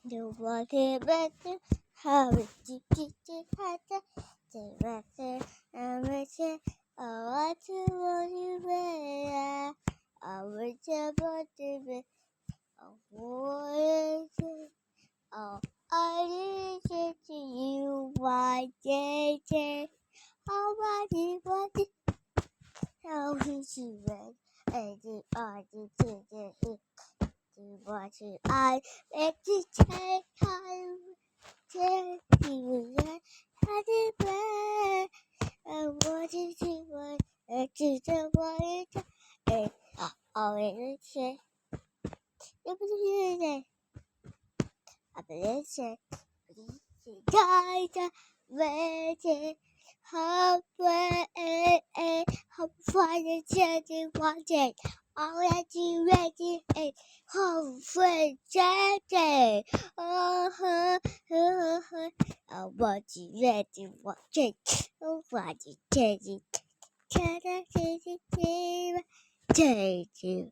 You want it better? How would you get it better? The better, I'm better. I want to want you better. I want to want you better. I want it. Oh, I need it to you. Want it? I want it. How would you better? And you are the what I let you take time. Take you had it back. And what did you want? And you don't want it. And I will say, you believe it. I believe it. Guys, waiting. How far the children wanted. Already ready and home for Saturday. I want you ready, watch it. Oh, what you take it. Can I take it? Take you.